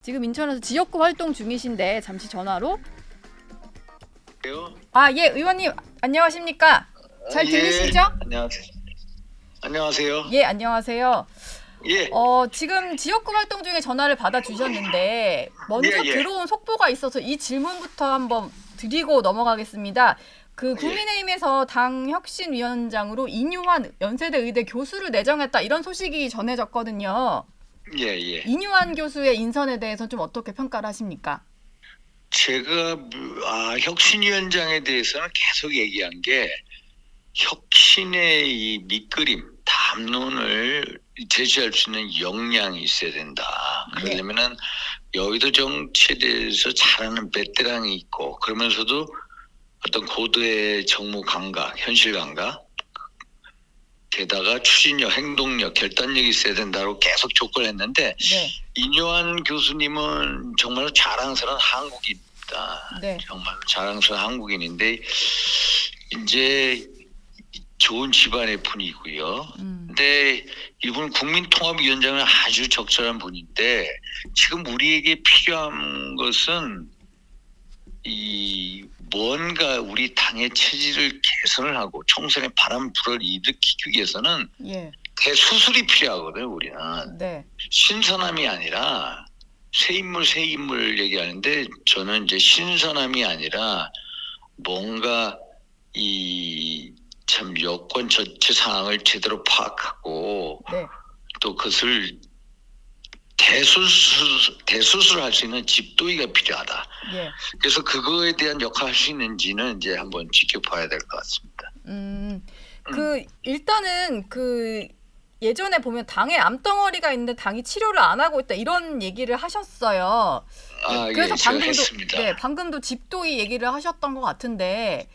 지금 인천에서 지역구 활동 중이신데 잠시 전화로. 요? 예, 의원님 안녕하십니까? 잘 들리시죠? 안녕하세요. 안녕하세요. 예, 안녕하세요. 예. 지금 지역구 활동 중에 전화를 받아주셨는데 먼저 예. 들어온 속보가 있어서 이 질문부터 한번 드리고 넘어가겠습니다. 국민의힘에서 당 혁신위원장으로 이뉴환 연세대 의대 교수를 내정했다, 이런 소식이 전해졌거든요. 예. 이뉴환 교수의 인선에 대해서 좀 어떻게 평가를 하십니까? 제가 혁신위원장에 대해서는 계속 얘기한 게 혁신의 이 밑그림, 담론을 제시할 수 있는 역량이 있어야 된다. 그러려면은 여의도 정치에 대해서 잘하는 베테랑이 있고, 그러면서도 어떤 고도의 정무 감각, 현실 감각, 게다가 추진력, 행동력, 결단력이 있어야 된다고 계속 조건했는데, 이뉴환 교수님은 정말 자랑스러운 한국인이다. 정말 자랑스러운 한국인인데 이제 좋은 집안의 분이고요. 근데 이분 국민통합위원장은 아주 적절한 분인데, 지금 우리에게 필요한 것은 뭔가 우리 당의 체질을 개선을 하고 총선에 바람 불을 일으키기 위해서는 대수술이 필요하거든요. 우리는 신선함이 아니라 새 인물 얘기하는데, 저는 이제 신선함이 아니라 뭔가 참 여권 전체 상황을 제대로 파악하고 또 그것을 대수술할 수 있는 집도의가 필요하다. 그래서 그거에 대한 역할을 할 수 있는지는 이제 한번 지켜봐야 될 것 같습니다. 일단은 예전에 보면 당에 암덩어리가 있는데 당이 치료를 안 하고 있다, 이런 얘기를 하셨어요. 그래서 방금도 집도의 얘기를 하셨던 것 같은데,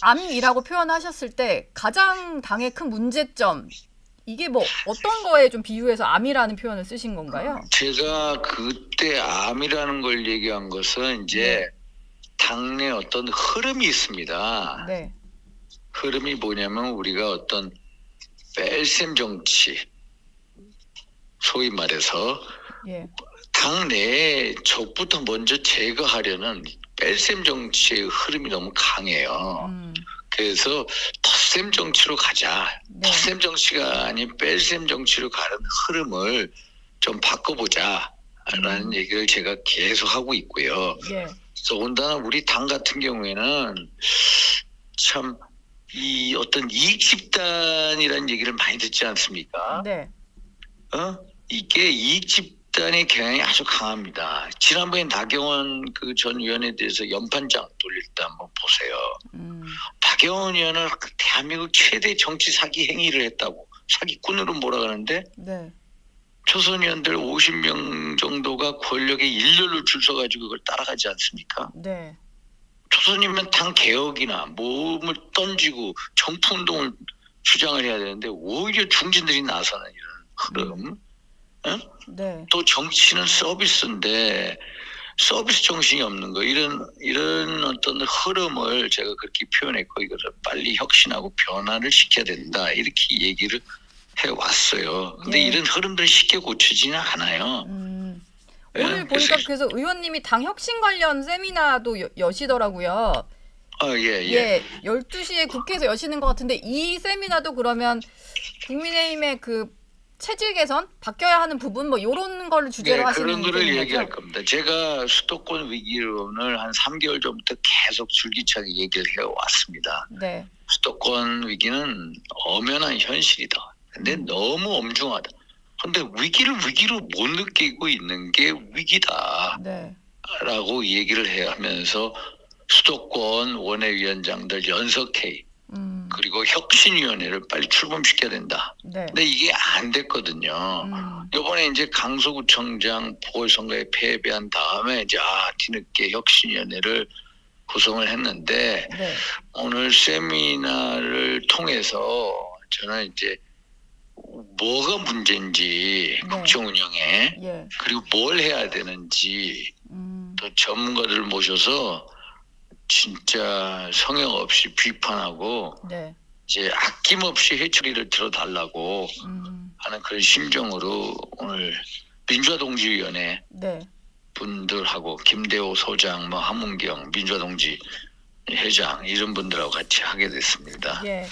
암이라고 표현하셨을 때 가장 당의 큰 문제점, 이게 뭐 어떤 거에 좀 비유해서 암이라는 표현을 쓰신 건가요? 제가 그때 암이라는 걸 얘기한 것은 이제 당내 어떤 흐름이 있습니다. 흐름이 뭐냐면, 우리가 어떤 뺄셈 정치, 소위 말해서 당 내에 적부터 먼저 제거하려는 뺄셈 정치의 흐름이 너무 강해요. 그래서 덧셈 정치로 가자. 덧셈 정치가 아닌 뺄셈 정치로 가는 흐름을 좀 바꿔보자 라는 얘기를 제가 계속 하고 있고요. 더군다나 우리 당 같은 경우에는 참 어떤 이익 집단이라는 얘기를 많이 듣지 않습니까? 이게 이익 집단의 경향이 아주 강합니다. 지난번에 나경원 전 의원에 대해서 연판장 돌릴 때 한번 보세요. 나경원 의원은 대한민국 최대 정치 사기 행위를 했다고 사기꾼으로 몰아가는데, 초선 의원들 50명 정도가 권력의 일렬로 줄 서가지고 그걸 따라가지 않습니까? 초선이면 당 개혁이나 몸을 던지고 정풍운동을 주장을 해야 되는데 오히려 중진들이 나서는 이런 흐름. 또 정치는 서비스인데 서비스 정신이 없는 거, 이런 어떤 흐름을 제가 그렇게 표현했고, 이것을 빨리 혁신하고 변화를 시켜야 된다, 이렇게 얘기를 해왔어요. 근데 이런 흐름들은 쉽게 고쳐지는 않아요. 오늘 보니까 그래서 의원님이 당 혁신 관련 세미나도 여시더라고요. 12시에 국회에서 여시는 것 같은데, 이 세미나도 그러면 국민의힘의 체질 개선, 바뀌어야 하는 부분, 뭐 이런 거를 주제로 하시는 그런 거를 거죠? 얘기할 겁니다. 제가 수도권 위기론을 한 3개월 전부터 계속 줄기차게 얘기를 해왔습니다. 수도권 위기는 엄연한 현실이다. 근데 너무 엄중하다. 근데 위기를 위기로 못 느끼고 있는 게 위기다 라고 얘기를 해야 하면서 수도권 원외위원장들 연석회의, 그리고 혁신위원회를 빨리 출범시켜야 된다. 근데 이게 안 됐거든요. 이번에 이제 강서구청장 보궐선거에 패배한 다음에 이제 뒤늦게 혁신위원회를 구성을 했는데, 오늘 세미나를 통해서 저는 이제 뭐가 문제인지, 국정 운영에, 그리고 뭘 해야 되는지, 또 전문가들을 모셔서 진짜 성역 없이 비판하고 이제 아낌없이 해초리를 들어달라고 하는 그런 심정으로 오늘 민주화동지위원회 네. 분들하고 김대호 소장, 뭐 함은경 민주화동지 회장 이런 분들하고 같이 하게 됐습니다. 예.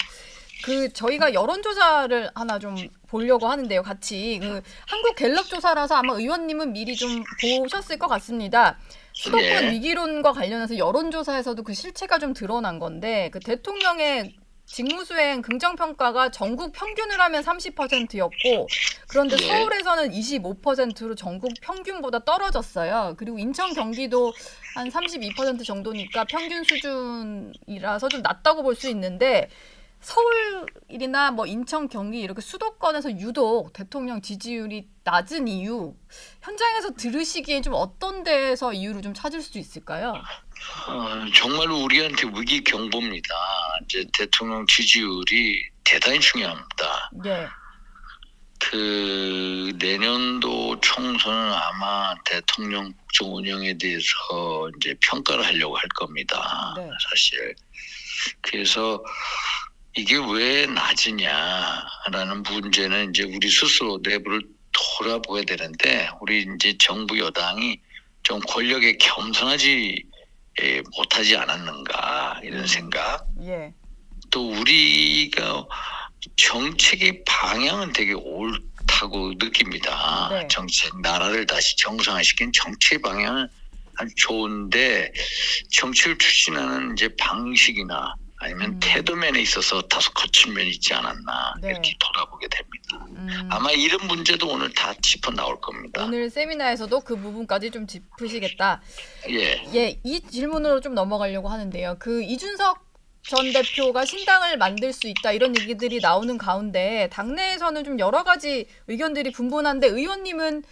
저희가 여론조사를 하나 좀 보려고 하는데요. 같이 한국갤럽 조사라서 아마 의원님은 미리 좀 보셨을 것 같습니다. 수도권 예. 위기론과 관련해서 여론조사에서도 그 실체가 좀 드러난 건데 대통령의 직무수행 긍정평가가 전국 평균을 하면 30%였고 그런데 예. 서울에서는 25%로 전국 평균보다 떨어졌어요. 그리고 인천, 경기도 한 32% 정도니까 평균 수준이라서 좀 낮다고 볼 수 있는데 서울이나 뭐 인천, 경기 이렇게 수도권에서 유독 대통령 지지율이 낮은 이유 현장에서 들으시기에 좀 어떤 데에서 이유를 좀 찾을 수 있을까요? 정말로 우리한테 위기 경보입니다. 이제 대통령 지지율이 대단히 중요합니다. 예. 내년도 총선은 아마 대통령 국정 운영에 대해서 이제 평가를 하려고 할 겁니다. 네. 사실. 그래서 이게 왜 낮으냐라는 문제는 이제 우리 스스로 내부를 돌아보게 되는데 우리 이제 정부 여당이 좀 권력에 겸손하지 못하지 않았는가 이런 생각. 예. 또 우리가 정책의 방향은 되게 옳다고 느낍니다. 네. 정책 나라를 다시 정상화시킨 정책 방향은 아주 좋은데 정책을 추진하는 이제 방식이나 아니면 태도면에 있어서 다소 거친 면이 있지 않았나 네. 이렇게 돌아보게 됩니다. 아마 이런 문제도 오늘 다 짚어 나올 겁니다. 오늘 세미나에서도 그 부분까지 좀 짚으시겠다. 예. 예, 이 질문으로 좀 넘어가려고 하는데요. 이준석 전 대표가 신당을 만들 수 있다 이런 얘기들이 나오는 가운데 당내에서는 좀 여러 가지 의견들이 분분한데 의원님은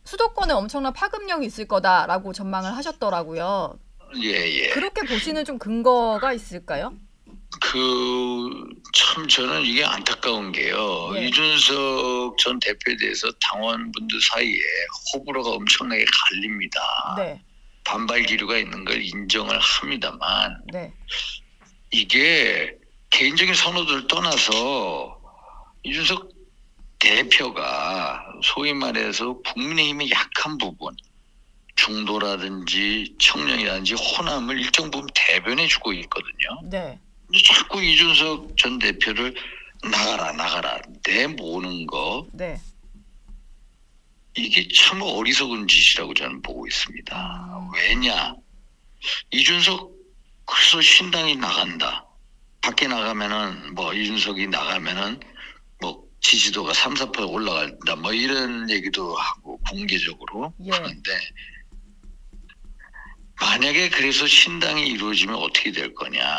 수도권에 엄청난 파급력이 있을 거다라고 전망을 하셨더라고요. 예. 그렇게 보시는 좀 근거가 있을까요? 참 저는 이게 안타까운 게요. 예. 이준석 전 대표에 대해서 당원분들 사이에 호불호가 엄청나게 갈립니다. 네. 반발 기류가 있는 걸 인정을 합니다만 네. 이게 개인적인 선호도를 떠나서 이준석 대표가 소위 말해서 국민의힘의 약한 부분 중도라든지 청년이라든지 호남을 일정 부분 대변해주고 있거든요. 네. 근데 자꾸 이준석 전 대표를 나가라 내모는 거 네. 이게 참 어리석은 짓이라고 저는 보고 있습니다. 왜냐 이준석 그래서 신당이 나간다. 밖에 나가면은 뭐 이준석이 나가면은 뭐 지지도가 3-4% 올라간다. 뭐 이런 얘기도 하고 공개적으로. 예. 그런데 만약에 그래서 신당이 이루어지면 어떻게 될 거냐.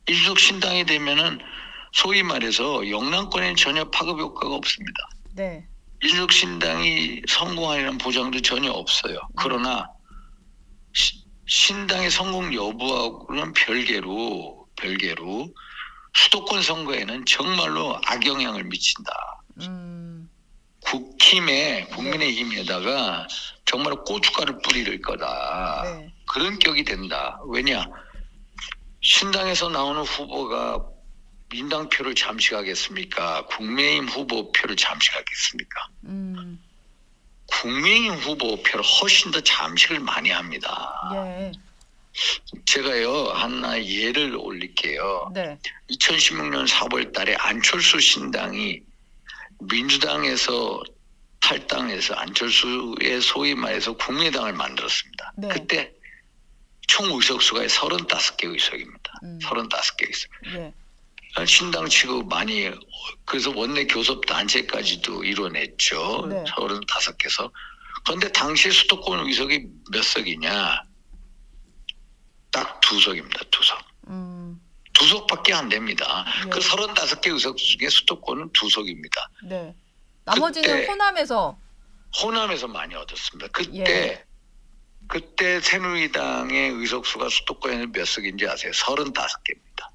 이준석 신당이 되면은 소위 말해서 영남권에는 전혀 파급 효과가 없습니다. 네. 이준석 신당이 성공하리라는 보장도 전혀 없어요. 그러나 신당의 성공 여부하고는 별개로 수도권 선거에는 정말로 악영향을 미친다. 국민의힘에다가 정말 고춧가루 뿌릴 거다. 네. 그런 격이 된다. 왜냐? 신당에서 나오는 후보가 민당표를 잠식하겠습니까? 국민의힘 후보 표를 잠식하겠습니까? 국민의힘 후보 표를 훨씬 더 잠식을 많이 합니다. 예. 제가요 하나 예를 올릴게요. 네. 2016년 4월 달에 안철수 신당이 민주당에서 탈당해서 안철수의 소위 말해서 국민의당을 만들었습니다. 네. 그때 총 의석수가 35개 의석입니다. 35개 의석. 예. 신당 치고 많이 그래서 원내 교섭 단체까지도 이뤄냈죠. 네. 35개서. 그런데 당시 수도권 의석이 몇 석이냐? 딱 2석입니다. 2석. 2석밖에 안 됩니다. 예. 그 35개 의석 중에 수도권은 2석입니다. 네. 나머지는 호남에서 많이 얻었습니다. 예. 그때 새누리당의 의석수가 수도권에는 몇 석인지 아세요? 35개입니다.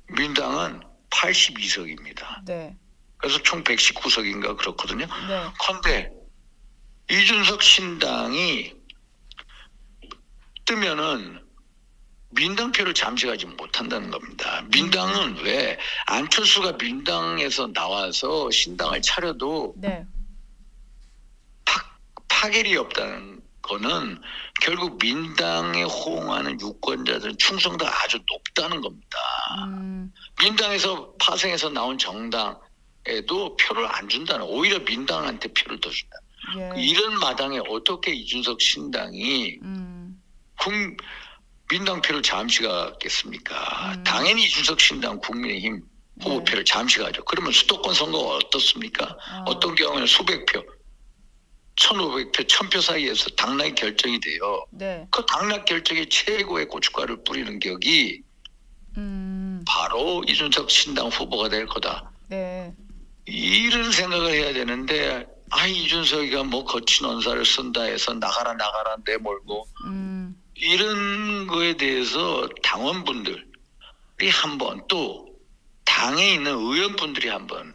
민당은 82석입니다. 네. 그래서 총 119석인가 그렇거든요. 네. 그런데 이준석 신당이 뜨면은 민당표를 잠식하지 못한다는 겁니다. 민당은 왜 안철수가 민당에서 나와서 신당을 차려도 네. 타결이 없다는 거는 결국 민당에 호응하는 유권자들은 충성도가 아주 높다는 겁니다. 민당에서 파생해서 나온 정당에도 표를 안 준다는, 오히려 민당한테 표를 더 준다. 예. 이런 마당에 어떻게 이준석 신당이 민당 표를 잠시 가겠습니까? 당연히 이준석 신당 국민의힘 후보표를 잠시 가죠. 그러면 수도권 선거가 어떻습니까? 어떤 경우에는 수백 표, 1,500표, 1,000표 사이에서 당락이 결정이 돼요. 네. 그 당락 결정에 최고의 고춧가루를 뿌리는 격이 바로 이준석 신당 후보가 될 거다. 네. 이런 생각을 해야 되는데, 이준석이가 뭐 거친 언사를 쓴다 해서 나가라 내몰고 이런 거에 대해서 당원분들이 한번, 또 당에 있는 의원분들이 한번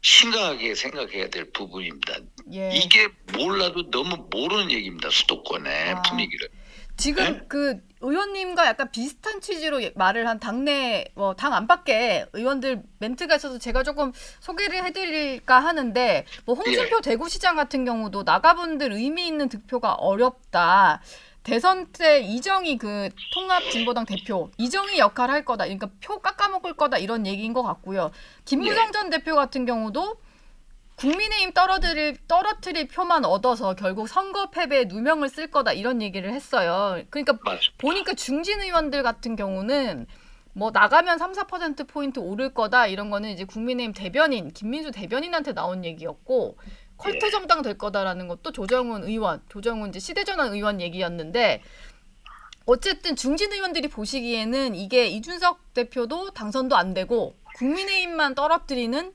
심각하게 생각해야 될 부분입니다. 예. 이게 몰라도 너무 모르는 얘기입니다. 수도권의 분위기를. 지금 네? 그 의원님과 약간 비슷한 취지로 말을 한 당내 당 안팎의 의원들 멘트가 있어서 제가 조금 소개를 해드릴까 하는데, 뭐 홍준표 대구시장 같은 경우도 나가분들 의미 있는 득표가 어렵다. 대선 때 이정희 그 통합진보당 대표, 이정희 역할을 할 거다. 그러니까 표 깎아먹을 거다, 이런 얘기인 것 같고요. 김무성 전 대표 같은 경우도 국민의힘 떨어뜨릴 표만 얻어서 결국 선거 패배에 누명을 쓸 거다, 이런 얘기를 했어요. 그러니까 맞습니다. 보니까 중진 의원들 같은 경우는 뭐 나가면 3~4%포인트 오를 거다, 이런 거는 이제 국민의힘 대변인, 김민수 대변인한테 나온 얘기였고, 컬트 정당 될 거다라는 것도 조정훈 이제 시대전환 의원 얘기였는데, 어쨌든 중진 의원들이 보시기에는 이게 이준석 대표도 당선도 안 되고 국민의힘만 떨어뜨리는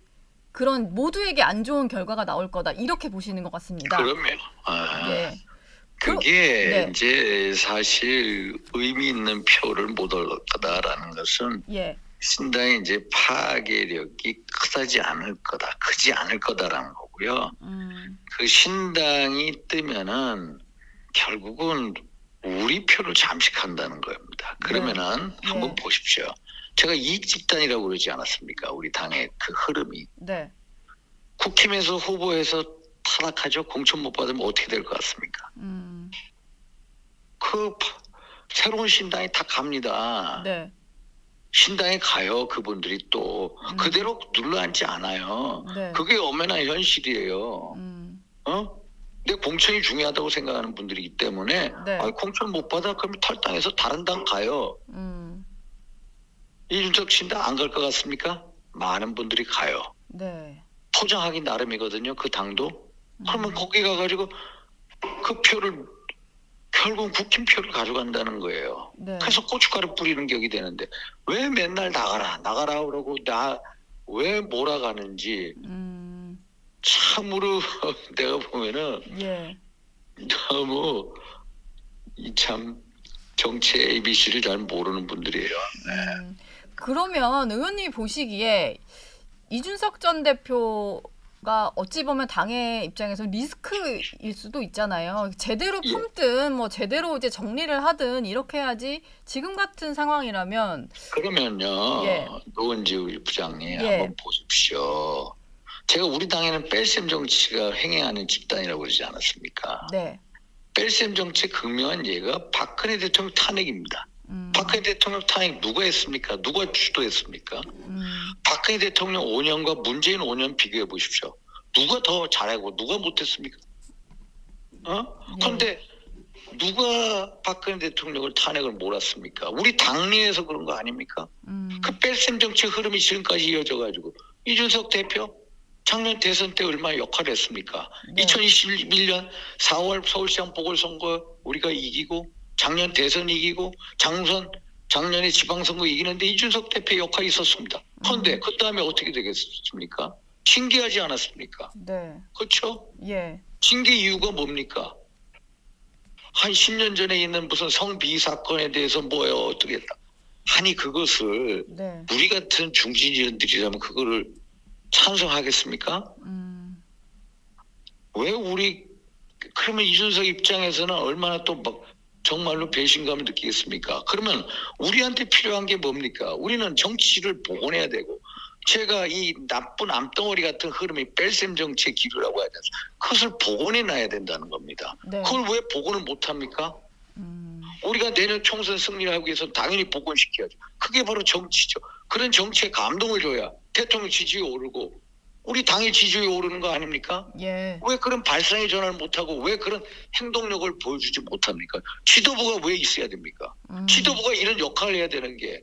그런 모두에게 안 좋은 결과가 나올 거다, 이렇게 보시는 것 같습니다. 그러면 예. 그게 이제 사실 의미 있는 표를 못 얻을 거다라는 것은 신당의 이제 파괴력이 크지 않을 거다라는 거고요. 그 신당이 뜨면은 결국은 우리 표를 잠식한다는 겁니다. 그러면은 한번 보십시오. 제가 이익 집단이라고 그러지 않았습니까? 우리 당의 그 흐름이. 네. 국힘에서 후보에서 타락하죠. 공천 못 받으면 어떻게 될 것 같습니까? 그 새로운 신당이 다 갑니다. 네. 신당에 가요. 그분들이 또 그대로 눌러앉지 않아요. 네. 그게 엄연한 현실이에요. 근데 공천이 중요하다고 생각하는 분들이기 때문에 공천 못 받아 그러면 탈당해서 다른 당 가요. 이준석 신당 안 갈 것 같습니까? 많은 분들이 가요. 네. 포장하기 나름이거든요. 그 당도. 그러면 거기 가가지고 그 표를 결국 국힘 표를 가져간다는 거예요. 네. 그래서 고춧가루 뿌리는 격이 되는데 왜 맨날 나가라 그러고 왜 몰아가는지 참으로 내가 보면은 너무 참 정치 ABC를 잘 모르는 분들이에요. 그러면 의원님이 보시기에 이준석 전 대표가 어찌 보면 당의 입장에서 리스크일 수도 있잖아요. 제대로 품든 뭐 제대로 이제 정리를 하든 이렇게 해야지, 지금 같은 상황이라면. 그러면요, 노은지 부장님 한번 보십시오. 제가 우리 당에는 뺄셈 정치가 횡행하는 집단이라고 그러지 않았습니까? 네. 뺄셈 정치의 극명한 예가 박근혜 대통령 탄핵입니다. 박근혜 대통령 탄핵 누가 했습니까? 누가 주도했습니까? 박근혜 대통령 5년과 문재인 5년 비교해 보십시오. 누가 더 잘하고 누가 못했습니까? 그런데 누가 박근혜 대통령을 탄핵을 몰았습니까? 우리 당내에서 그런 거 아닙니까? 그 뺄셈 정치 흐름이 지금까지 이어져가지고 이준석 대표 작년 대선 때 얼마나 역할을 했습니까? 2021년 4월 서울시장 보궐선거 우리가 이기고, 작년 대선 이기고, 작년에 지방선거 이기는데 이준석 대표의 역할이 있었습니다. 그런데 그 다음에 어떻게 되겠습니까? 징계하지 않았습니까? 네. 그렇죠? 징계 이유가 뭡니까? 한 10년 전에 있는 무슨 성비 사건에 대해서 뭐예요? 어떻게 했다. 아니 그것을 우리 같은 중진위원들이라면 그거를 찬성하겠습니까? 왜 그러면 이준석 입장에서는 얼마나 또 막 정말로 배신감을 느끼겠습니까? 그러면 우리한테 필요한 게 뭡니까? 우리는 정치를 복원해야 되고 제가 이 나쁜 암덩어리 같은 흐름이 뺄셈 정치의 기류라고 하지 않습니까? 그것을 복원해 놔야 된다는 겁니다. 네. 그걸 왜 복원을 못합니까? 우리가 내년 총선 승리를 하기 위해서 당연히 복원시켜야죠. 그게 바로 정치죠. 그런 정치에 감동을 줘야 대통령 지지율이 오르고 우리 당의 지지율이 오르는 거 아닙니까? 예. 왜 그런 발상의 전환을 못하고 왜 그런 행동력을 보여주지 못합니까? 지도부가 왜 있어야 됩니까? 지도부가 이런 역할을 해야 되는 게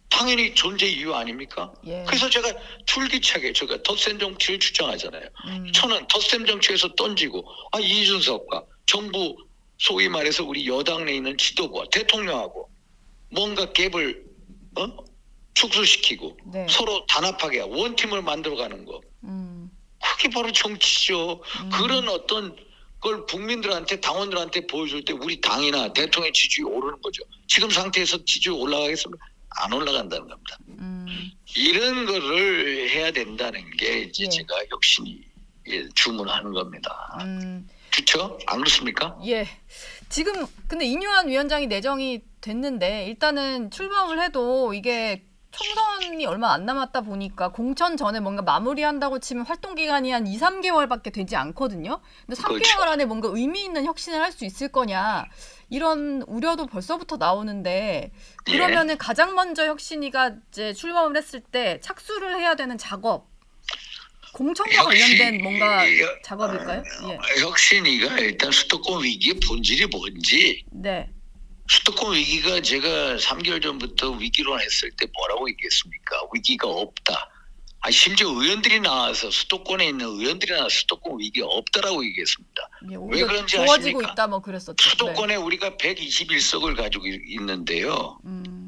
당연히 존재 이유 아닙니까? 예. 그래서 제가 줄기차게 제가 덧셈 정치를 주장하잖아요. 저는 덧셈 정치에서 던지고 이준석과 정부 소위 말해서 우리 여당 내에 있는 지도부와 대통령하고 뭔가 갭을 축소시키고 네. 서로 단합하게 원팀을 만들어가는 거. 그게 바로 정치죠. 그런 어떤 걸 국민들한테 당원들한테 보여줄 때 우리 당이나 대통령 지지율이 오르는 거죠. 지금 상태에서 지지율 올라가겠습니까? 안 올라간다는 겁니다. 이런 거를 해야 된다는 게 이제 예. 제가 혁신이 주문하는 겁니다. 그렇죠? 안 그렇습니까? 예. 지금 근데 인유한 위원장이 내정이 됐는데 일단은 출범을 해도 이게 총선이 얼마 안 남았다 보니까 공천 전에 뭔가 마무리한다고 치면 활동 기간이 한 2, 3개월밖에 되지 않거든요. 근데 3개월 그렇죠. 안에 뭔가 의미 있는 혁신을 할 수 있을 거냐 이런 우려도 벌써부터 나오는데 그러면은 가장 먼저 혁신이가 이제 출범을 했을 때 착수를 해야 되는 작업 공천과 관련된 뭔가 작업일까요? 예. 혁신이가 일단 수도권 위기의 본질이 뭔지 네. 수도권 위기가 제가 3개월 전부터 위기론 했을 때 뭐라고 얘기했습니까? 위기가 없다. 심지어 의원들이 나와서 수도권에 있는 의원들이 나와서 수도권 위기가 없다라고 얘기했습니다. 예, 왜 그런지 좋아지고 아십니까? 있다 뭐 그랬었죠. 수도권에 우리가 121석을 가지고 있는데요.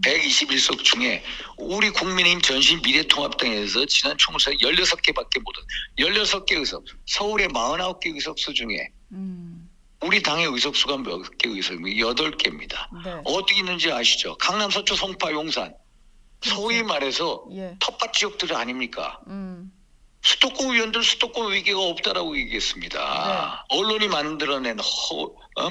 121석 중에 우리 국민의힘 전신 미래통합당에서 지난 총선에 16개밖에 못 16개 의석, 서울의 49개 의석수 중에 우리 당의 의석수가 몇 개 의석입니까? 8개입니다. 네. 어디 있는지 아시죠? 강남, 서초, 송파, 용산. 소위 말해서 예. 텃밭 지역들 아닙니까? 수도권 의원들 수도권 위기가 없다라고 얘기했습니다. 네. 언론이 만들어낸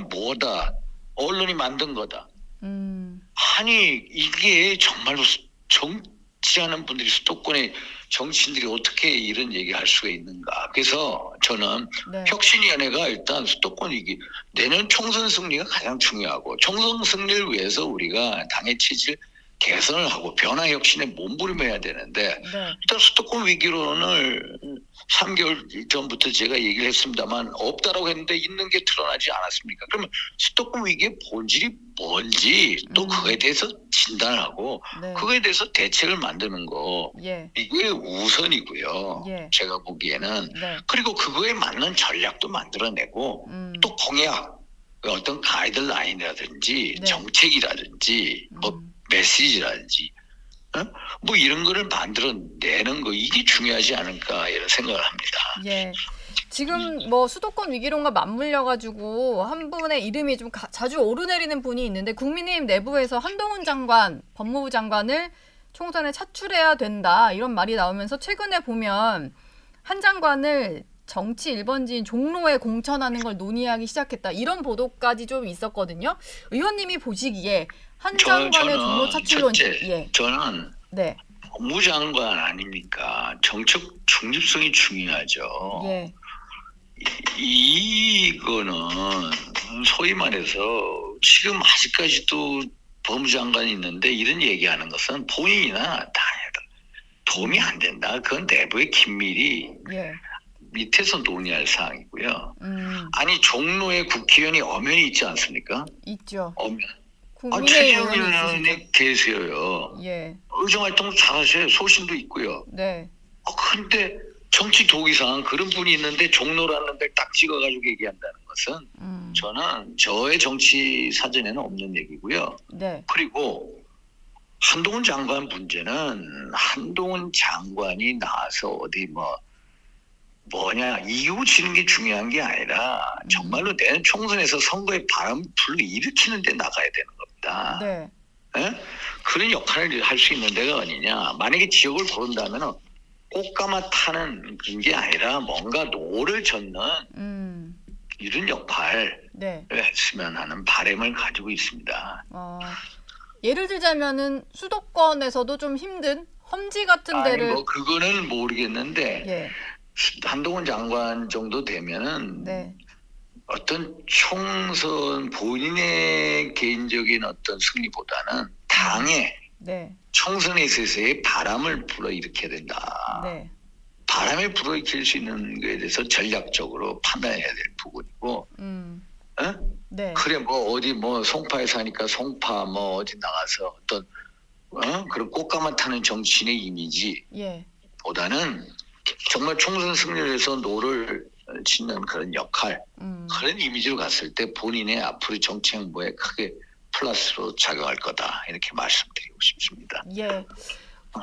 뭐다. 언론이 만든 거다. 아니 이게 정말로 정치하는 분들이 수도권의 정치인들이 어떻게 이런 얘기할 수가 있는가. 그래서 저는 네. 혁신위원회가 일단 수도권 위기 내년 총선 승리가 가장 중요하고 총선 승리를 위해서 우리가 당의 체질 개선을 하고 변화 혁신에 몸부림해야 되는데 네. 일단 수도권 위기론을 3개월 전부터 제가 얘기를 했습니다만 없다라고 했는데 있는 게 드러나지 않았습니까? 그러면 수도권 위기의 본질이 뭔지 또 그거에 대해서 진단하고 네. 그거에 대해서 대책을 만드는 거 예. 이게 우선이고요. 예. 제가 보기에는 네. 그리고 그거에 맞는 전략도 만들어내고 또 공약 어떤 가이드라인이라든지 네. 정책이라든지 뭐 메시지라든지 뭐 이런 거를 만들어내는 거 이게 중요하지 않을까 이런 생각을 합니다. 예. 지금 뭐 수도권 위기론과 맞물려 가지고 한 분의 이름이 좀 자주 오르내리는 분이 있는데 국민의힘 내부에서 한동훈 장관, 법무부 장관을 총선에 차출해야 된다 이런 말이 나오면서 최근에 보면 한 장관을 정치 1번지인 종로에 공천하는 걸 논의하기 시작했다 이런 보도까지 좀 있었거든요. 의원님이 보시기에 한 장관의 종로 차출론지 예. 저는 네. 법무장관 아닙니까? 정책 중립성이 중요하죠. 예. 이거는 소위 말해서 지금 아직까지도 법무장관이 있는데 이런 얘기하는 것은 본인이나 다 도움이 안 된다. 그건 내부의 긴밀히 예. 밑에서 논의할 사항이고요. 아니 종로에 국회의원이 엄연히 있지 않습니까? 있죠. 엄연. 국민의힘 최재형 의원이 의원이 계세요. 예. 의정활동 잘하셔요. 소신도 있고요. 네. 근데 정치 도기상 그런 분이 있는데 종로라는 데를 딱 찍어가지고 얘기한다는 것은 저는 저의 정치 사전에는 없는 얘기고요. 네. 그리고 한동훈 장관 문제는 한동훈 장관이 나와서 어디 뭐냐 이기고 지는 게 중요한 게 아니라 정말로 내년 총선에서 선거에 바람 불을 일으키는 데 나가야 되는 겁니다. 네. 에? 그런 역할을 할 수 있는 데가 어디냐. 만약에 지역을 고른다면 꽃가마 타는 게 아니라 뭔가 노를 젓는 이런 역할을 네. 했으면 하는 바람을 가지고 있습니다. 예를 들자면은 수도권에서도 좀 힘든 험지 같은 데를 뭐 그거는 모르겠는데 예. 한동훈 장관 정도 되면은 네. 어떤 총선 본인의 개인적인 어떤 승리보다는 당의 네. 총선에 있어서의 바람을 불어일으켜야 된다. 네. 바람을 불어일으킬 수 있는 것에 대해서 전략적으로 판단해야 될 부분이고, 어? 네. 그래 뭐 어디 뭐 송파에 사니까 송파 뭐 어디 나가서 어떤 그런 꽃가마 타는 정치인의 이미지 예. 보다는 정말 총선 승리를 해서 노를 짓는 그런 역할, 그런 이미지로 갔을 때 본인의 앞으로 정치 행보에 크게 플러스로 작용할 거다 이렇게 말씀드리고 싶습니다. 예.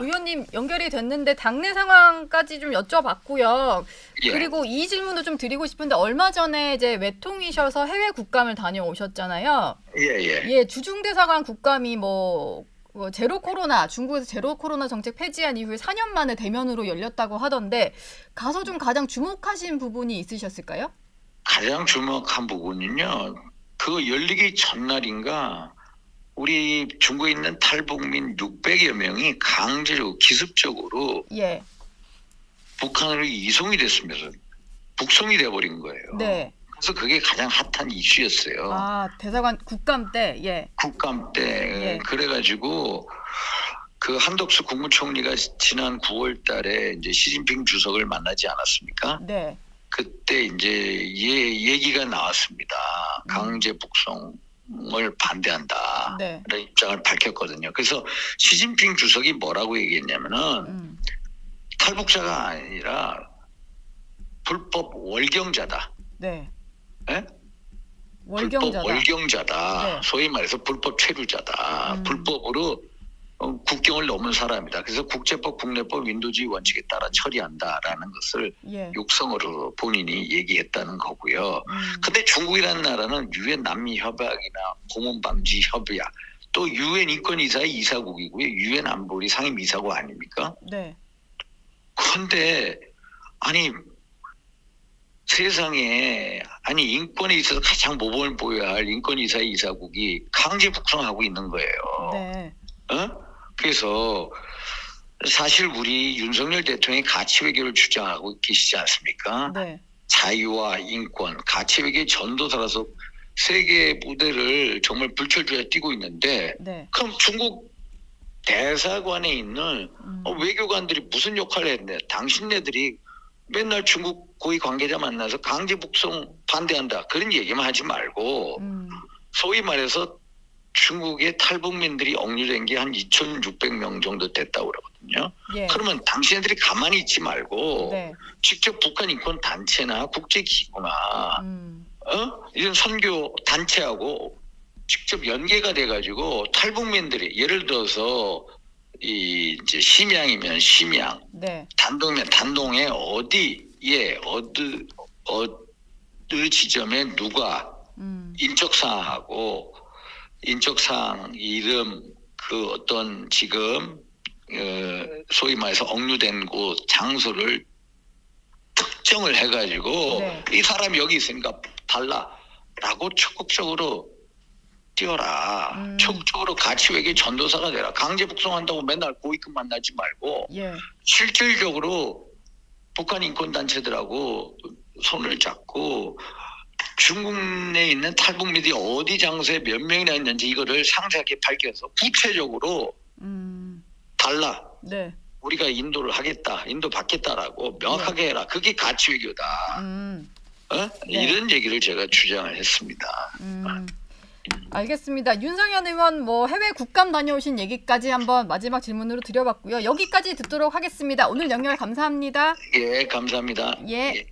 의원님 연결이 됐는데 당내 상황까지 좀 여쭤봤고요. 예. 그리고 이 질문도 좀 드리고 싶은데 얼마 전에 이제 외통이셔서 해외 국감을 다녀오셨잖아요. 예. 예, 주중대사관 국감이 뭐 제로 코로나, 중국에서 제로 코로나 정책 폐지한 이후에 4년 만에 대면으로 열렸다고 하던데 가서 좀 가장 주목하신 부분이 있으셨을까요? 가장 주목한 부분은요. 그거 열리기 전날인가 우리 중국에 있는 탈북민 600여 명이 강제로 기습적으로 예. 북한으로 이송이 됐으면서 북송이 돼버린 거예요. 네. 그래서 그게 가장 핫한 이슈였어요. 아, 대사관 국감 때, 예. 국감 때 예. 그래가지고 그 한덕수 국무총리가 지난 9월달에 이제 시진핑 주석을 만나지 않았습니까? 네. 그때 이제 얘기가 나왔습니다. 강제 북송을 반대한다. 네. 이런 입장을 밝혔거든요. 그래서 시진핑 주석이 뭐라고 얘기했냐면은 탈북자가 아니라 불법 월경자다. 네. 예? 월경자다. 불법 월경자다. 네. 소위 말해서 불법 체류자다. 불법으로 국경을 넘은 사람이다. 그래서 국제법, 국내법, 인도주의 원칙에 따라 처리한다라는 것을 예. 육성으로 본인이 얘기했다는 거고요. 근데 중국이라는 나라는 유엔 난미 협약이나 고문 방지 협약, 또 유엔 인권이사의 이사국이고요. 유엔 안보리 상임 이사국 아닙니까? 네. 그런데 아니 세상에 인권에 있어서 가장 모범을 보여야 할 인권이사의 이사국이 강제 북송하고 있는 거예요. 네. 그래서 사실 우리 윤석열 대통령이 가치 외교를 주장하고 계시지 않습니까? 네. 자유와 인권, 가치 외교의 전도사라서 세계 무대를 정말 불철주야 뛰고 있는데 네. 그럼 중국 대사관에 있는 외교관들이 무슨 역할을 했네? 당신네들이 맨날 중국 고위 관계자 만나서 강제 북송 반대한다 그런 얘기만 하지 말고 소위 말해서 중국의 탈북민들이 억류된 게 한 2,600명 정도 됐다고 그러거든요. 예. 그러면 당신들이 가만히 있지 말고 네. 직접 북한 인권 단체나 국제기구나 이런 선교 단체하고 직접 연계가 돼가지고 탈북민들이 예를 들어서 이제 심양이면 심양, 네. 단동이면 단동에 어디에 어느 지점에 누가 인적사항하고 인적사항 이름 그 어떤 지금 소위 말해서 억류된 곳 장소를 특정을 해가지고 네. 이 사람이 여기 있으니까 달라라고 적극적으로 뛰어라. 적극적으로 가치 외교 전도사가 되라. 강제 북송한다고 맨날 고위급 만나지 말고 예. 실질적으로 북한 인권단체들하고 손을 잡고 중국 내에 있는 탈북민들이 어디 장소에 몇 명이나 있는지 이거를 상세하게 밝혀서 구체적으로 달라. 네. 우리가 인도를 하겠다. 인도 받겠다라고 명확하게 해라. 그게 가치 외교다. 네. 이런 얘기를 제가 주장을 했습니다. 알겠습니다. 윤상현 의원 뭐 해외 국감 다녀오신 얘기까지 한번 마지막 질문으로 드려봤고요. 여기까지 듣도록 하겠습니다. 오늘 연결 감사합니다. 예, 감사합니다. 예.